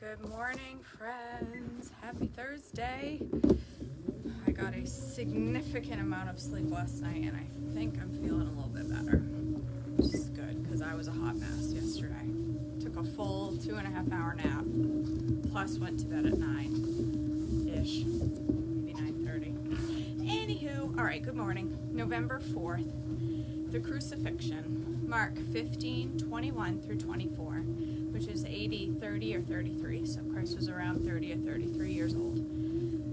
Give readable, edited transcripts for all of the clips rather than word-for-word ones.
Good morning, friends. Happy Thursday. I got a significant amount of sleep last night, and I think I'm feeling a little bit better, which is good because I was a hot mess yesterday. Took a full 2.5 hour nap, plus went to bed at 9-ish, maybe 9:30. Anywho, all right, good morning. November 4th, the Crucifixion, Mark 15:21 through 24. Which is 80, 30, or 33. So Christ was around 30 or 33 years old.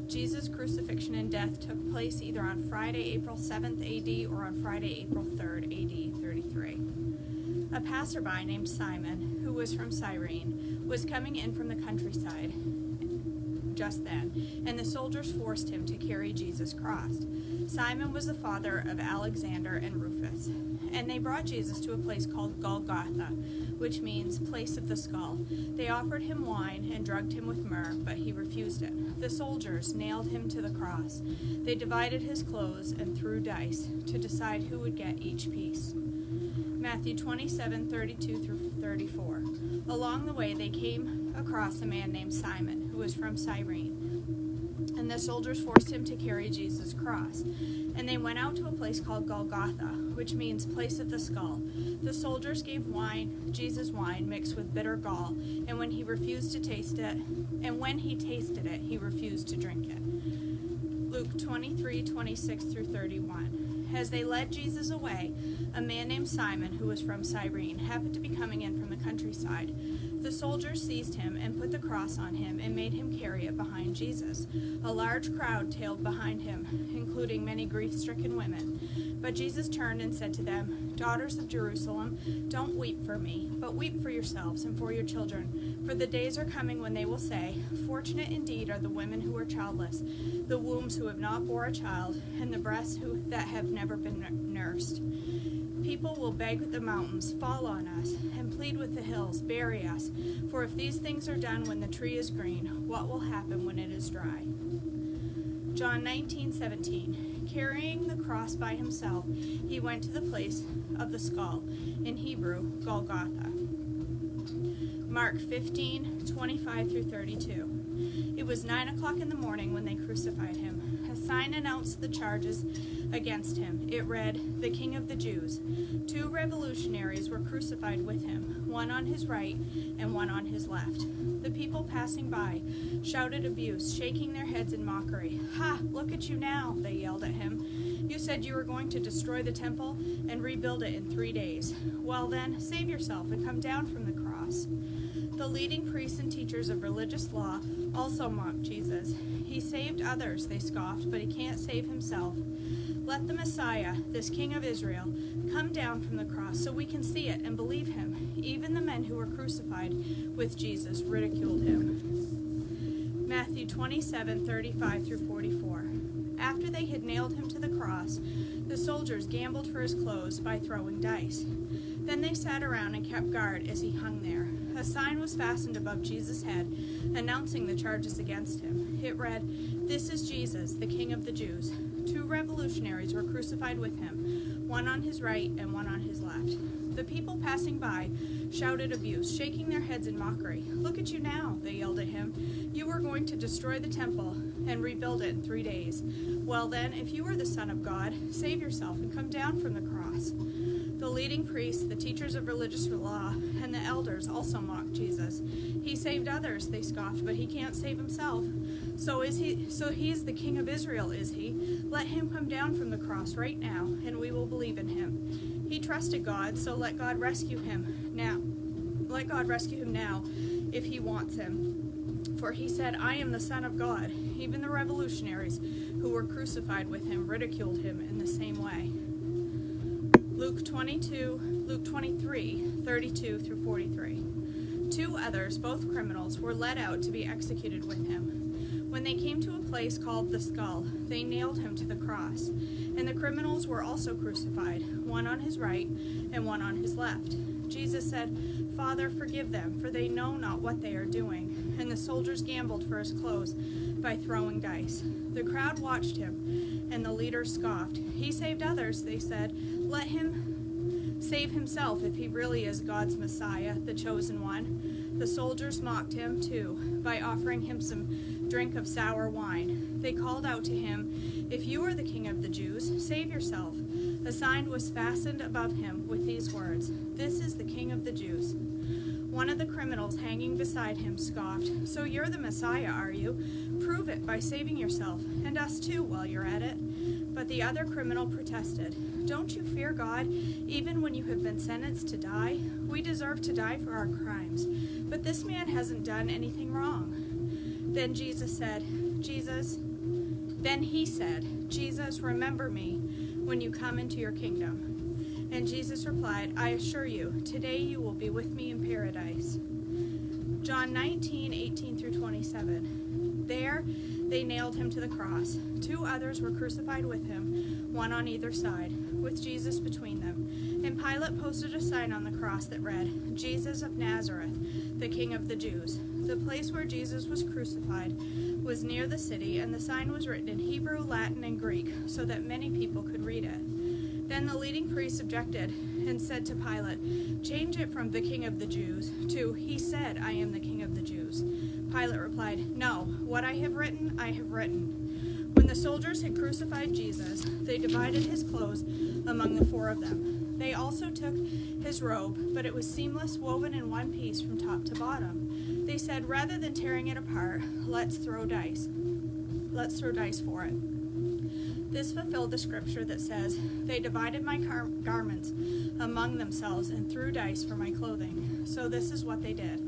Jesus' crucifixion and death took place either on Friday, April 7th AD, or on Friday, April 3rd AD 33. A passerby named Simon, who was from Cyrene, was coming in from the countryside just then, and the soldiers forced him to carry Jesus' cross. Simon was the father of Alexander and Rufus, and they brought Jesus to a place called Golgotha, which means place of the skull. They offered him wine and drugged him with myrrh, but he refused it. The soldiers nailed him to the cross. They divided his clothes and threw dice to decide who would get each piece. Matthew 27:32 through 34. Along the way, they came across a man named Simon, who was from Cyrene, and the soldiers forced him to carry Jesus' cross. And they went out to a place called Golgotha, which means place of the skull. The soldiers gave Jesus wine mixed with bitter gall, and when he tasted it, he refused to drink it. Luke 23:26 through 31. As they led Jesus away, a man named Simon, who was from Cyrene, happened to be coming in from the countryside. The soldiers seized him and put the cross on him and made him carry it behind Jesus. A large crowd tailed behind him, including many grief-stricken women. But Jesus turned and said to them, "Daughters of Jerusalem, don't weep for me, but weep for yourselves and for your children. For the days are coming when they will say, 'Fortunate indeed are the women who are childless, the wombs who have not bore a child, and the breasts that have never been nursed.' People will beg with the mountains, 'Fall on us,' and plead with the hills, 'Bury us.' For if these things are done when the tree is green, what will happen when it is dry?" John 19:17. Carrying the cross by himself, he went to the place of the skull, in Hebrew, Golgotha. Mark 15:25 through 32. It was 9 o'clock in the morning when they crucified him. A sign announced the charges against him. It read, "The King of the Jews." 2 revolutionaries were crucified with him, one on his right and one on his left. The people passing by shouted abuse, shaking their heads in mockery. "Ha! Look at you now," they yelled at him. "You said you were going to destroy the temple and rebuild it in 3 days. Well then, save yourself and come down from the cross." The leading priests and teachers of religious law also mocked Jesus. "He saved others," they scoffed, "but he can't save himself. Let the Messiah, this King of Israel, come down from the cross so we can see it and believe him." Even the men who were crucified with Jesus ridiculed him. Matthew 27:35 through 44. After they had nailed him to the cross, the soldiers gambled for his clothes by throwing dice. Then they sat around and kept guard as he hung there. A sign was fastened above Jesus' head, announcing the charges against him. It read, "This is Jesus, the King of the Jews." 2 revolutionaries were crucified with him, one on his right and one on his left. The people passing by shouted abuse, shaking their heads in mockery. "Look at you now," they yelled at him. "You were going to destroy the temple and rebuild it in 3 days. Well then, if you are the Son of God, save yourself and come down from the cross." The leading priests, the teachers of religious law, and the elders also mocked Jesus. "He saved others," they scoffed, "but he can't save himself. So he's the King of Israel, is he? Let him come down from the cross right now, and we will believe in him. He trusted God, so let God rescue him now. Let God rescue him now if he wants him. For he said, 'I am the Son of God.'" Even the revolutionaries who were crucified with him ridiculed him in the same way. Luke 23:32 through 43. 2 others, both criminals, were led out to be executed with him. When they came to a place called the Skull, they nailed him to the cross, and the criminals were also crucified, one on his right and one on his left. Jesus said, "Father, forgive them, for they know not what they are doing." And the soldiers gambled for his clothes by throwing dice. The crowd watched him, and the leaders scoffed. "He saved others," they said. "Let him save himself if he really is God's Messiah, the chosen one. The soldiers mocked him, too, by offering him some drink of sour wine. They called out to him, "If you are the king of the Jews, save yourself." A sign was fastened above him with these words, "This is the King of the Jews." One of the criminals hanging beside him scoffed, "So you're the Messiah, are you? Prove it by saving yourself, and us too, while you're at it." But the other criminal protested, "Don't you fear God, even when you have been sentenced to die? We deserve to die for our crimes, but this man hasn't done anything wrong." Then he said, "Jesus, remember me when you come into your kingdom." And Jesus replied, "I assure you, today you will be with me in paradise." John 19:18 through 27. There they nailed him to the cross. 2 others were crucified with him, one on either side, with Jesus between them. And Pilate posted a sign on the cross that read, "Jesus of Nazareth, the King of the Jews." The place where Jesus was crucified was near the city, and the sign was written in Hebrew, Latin, and Greek, so that many people could read it. Then the leading priests objected and said to Pilate, "Change it from 'the King of the Jews' to 'He said, I am the King of the Jews.'" Pilate replied, "No, what I have written, I have written." When the soldiers had crucified Jesus, they divided his clothes among the 4 of them. They also took his robe, but it was seamless, woven in one piece from top to bottom. They said, "Rather than tearing it apart, let's throw dice. Let's throw dice for it." This fulfilled the scripture that says, "They divided my garments among themselves and threw dice for my clothing." So this is what they did.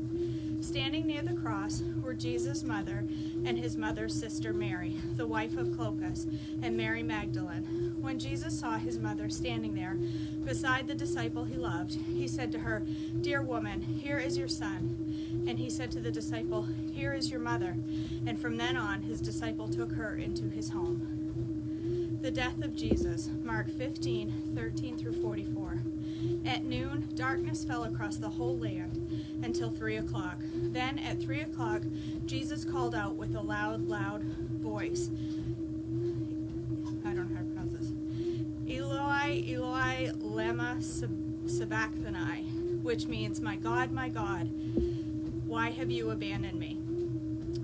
Standing near the cross were Jesus' mother and his mother's sister Mary, the wife of Clopas, and Mary Magdalene. When Jesus saw his mother standing there beside the disciple he loved, he said to her, "Dear woman, here is your son." And he said to the disciple, "Here is your mother." And from then on, his disciple took her into his home. The death of Jesus, Mark 15:13 through 44. At noon, darkness fell across the whole land until 3 o'clock. Then at 3 o'clock, Jesus called out with a loud voice. I don't know how to pronounce this. "Eloi, Eloi, lema sabachthani," which means, my God, why have you abandoned me?"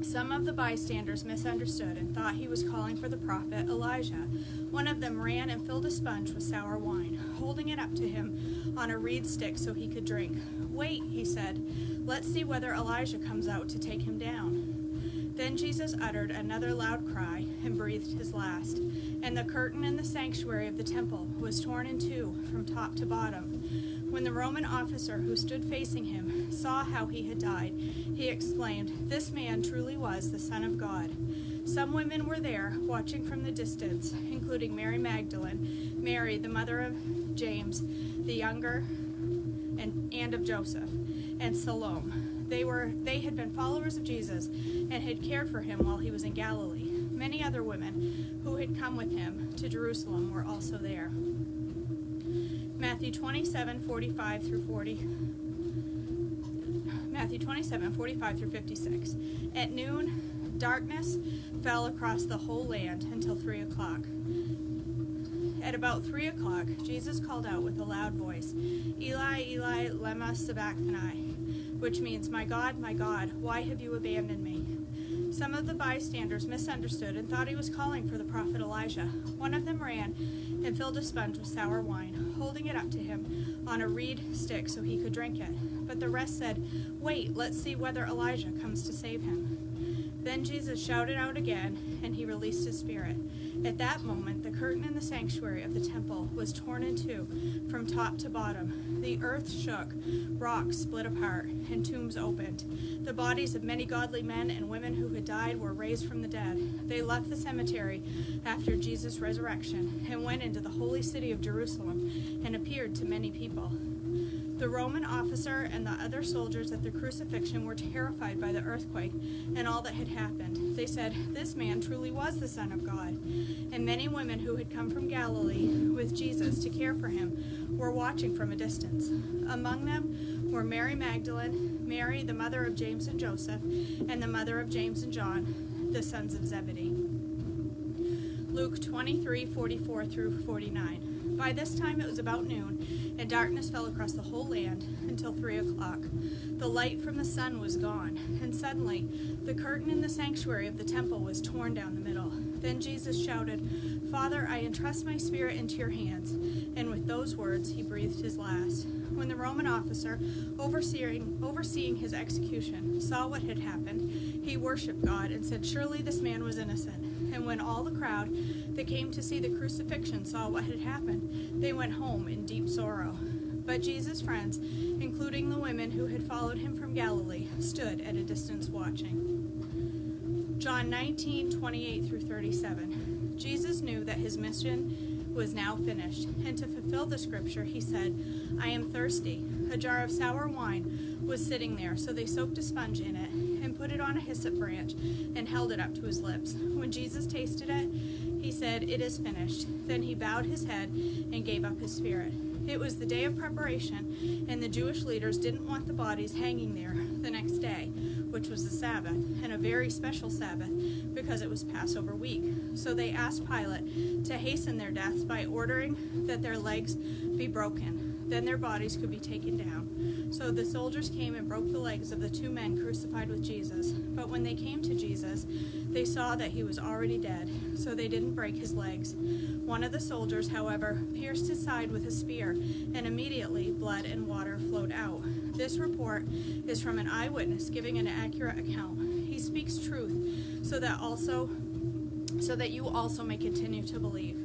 Some of the bystanders misunderstood and thought he was calling for the prophet Elijah. One of them ran and filled a sponge with sour wine, holding it up to him on a reed stick so he could drink. "Wait," he said, "let's see whether Elijah comes out to take him down." Then Jesus uttered another loud cry and breathed his last, and the curtain in the sanctuary of the temple was torn in 2 from top to bottom. When the Roman officer who stood facing him saw how he had died, he exclaimed, "This man truly was the Son of God." Some women were there, watching from the distance, including Mary Magdalene, Mary, the mother of James the younger, and of Joseph, and Salome. They had been followers of Jesus and had cared for him while he was in Galilee. Many other women who had come with him to Jerusalem were also there. Matthew 27:45 through 56. At noon, darkness fell across the whole land until 3 o'clock. At about 3 o'clock, Jesus called out with a loud voice, "Eli, Eli, lema sabachthani," which means, my God, why have you abandoned me?" Some of the bystanders misunderstood and thought he was calling for the prophet Elijah. One of them ran and filled a sponge with sour wine, holding it up to him on a reed stick so he could drink it. But the rest said, "Wait, let's see whether Elijah comes to save him." Then Jesus shouted out again, and he released his spirit. At that moment, the curtain in the sanctuary of the temple was torn in 2 from top to bottom. The earth shook, rocks split apart, and tombs opened. The bodies of many godly men and women who had died were raised from the dead. They left the cemetery after Jesus' resurrection and went into the holy city of Jerusalem and appeared to many people. The Roman officer and the other soldiers at the crucifixion were terrified by the earthquake and all that had happened. They said, "This man truly was the Son of God." And many women who had come from Galilee with Jesus to care for him were watching from a distance. Among them were Mary Magdalene, Mary, the mother of James and Joseph, and the mother of James and John, the sons of Zebedee. Luke 23:44 through 49. By this time it was about noon, and darkness fell across the whole land until 3 o'clock. The light from the sun was gone, and suddenly the curtain in the sanctuary of the temple was torn down the middle. Then Jesus shouted, "Father, I entrust my spirit into your hands." And with those words he breathed his last. When the Roman officer, overseeing his execution, saw what had happened, he worshipped God and said, "Surely this man was innocent." And when all the crowd that came to see the crucifixion saw what had happened, they went home in deep sorrow. But Jesus' friends, including the women who had followed him from Galilee, stood at a distance watching. John 19:28 through 37. Jesus knew that his mission was now finished, and to fulfill the scripture, he said, "I am thirsty." A jar of sour wine was sitting there, so they soaked a sponge in it and put it on a hyssop branch and held it up to his lips. When Jesus tasted it, he said, "It is finished." Then he bowed his head and gave up his spirit. It was the day of preparation, and the Jewish leaders didn't want the bodies hanging there the next day, which was the Sabbath, and a very special Sabbath because it was Passover week. So they asked Pilate to hasten their deaths by ordering that their legs be broken. Then their bodies could be taken down. So the soldiers came and broke the legs of the two men crucified with Jesus. But when they came to Jesus, they saw that he was already dead, so they didn't break his legs. One of the soldiers, however, pierced his side with a spear, and immediately blood and water flowed out. This report is from an eyewitness giving an accurate account. He speaks truth so that you also may continue to believe.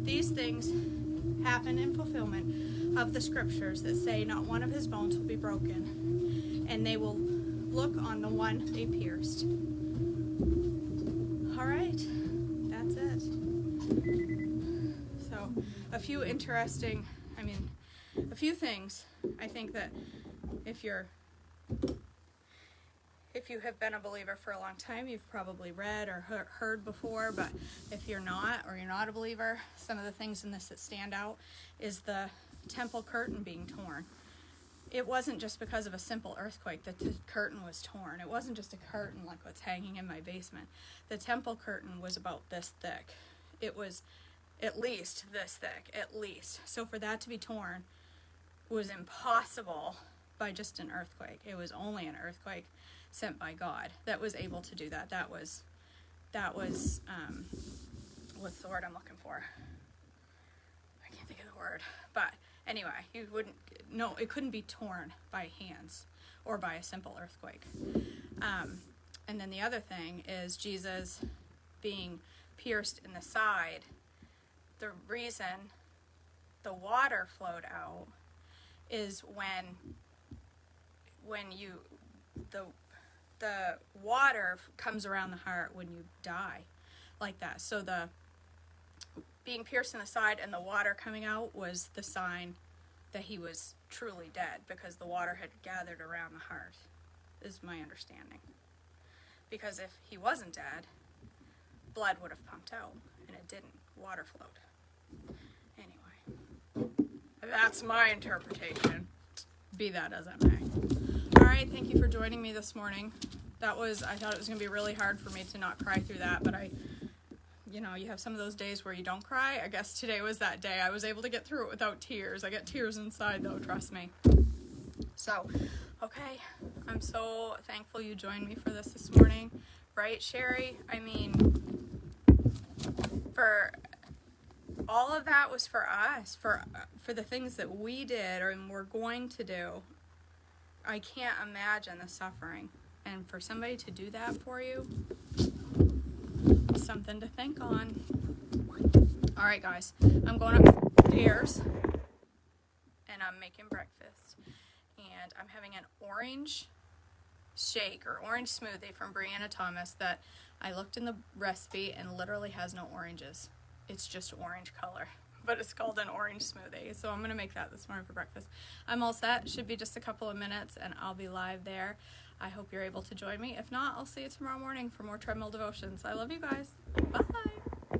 These things happen in fulfillment of the scriptures that say not one of his bones will be broken, and they will look on the one they pierced. All right, that's it. So a few things. I think that if you have been a believer for a long time, you've probably read or heard before, but if you're not, or you're not a believer, some of the things in this that stand out is the temple curtain being torn. It wasn't just because of a simple earthquake that the curtain was torn. It wasn't just a curtain like what's hanging in my basement. The temple curtain was about this thick. It was at least this thick, at least. So for that to be torn was impossible by just an earthquake. It was only an earthquake sent by God that was able to do that. That was what's the word I'm looking for? I can't think of the word. But anyway, it couldn't be torn by hands or by a simple earthquake. And then the other thing is Jesus being pierced in the side. The reason the water flowed out is when the water comes around the heart when you die, like that. So the being pierced in the side and the water coming out was the sign that he was truly dead, because the water had gathered around the heart, is my understanding. Because if he wasn't dead, blood would have pumped out, and it didn't. Water flowed. Anyway, that's my interpretation, be that as it may. All right, thank you for joining me this morning. I thought it was going to be really hard for me to not cry through that, but you have some of those days where you don't cry. I guess today was that day. I was able to get through it without tears. I get tears inside though, trust me. So, okay, I'm so thankful you joined me for this morning. Right, Sherry? For all of that was for us, for the things that we did or we're going to do. I can't imagine the suffering. And for somebody to do that for you, something to think on. All right, guys, I'm going upstairs and I'm making breakfast. And I'm having an orange shake or orange smoothie from Brianna Thomas that I looked in the recipe and literally has no oranges. It's just orange color, but it's called an orange smoothie. So I'm going to make that this morning for breakfast. I'm all set. Should be just a couple of minutes and I'll be live there. I hope you're able to join me. If not, I'll see you tomorrow morning for more Treadmill Devotions. I love you guys. Bye.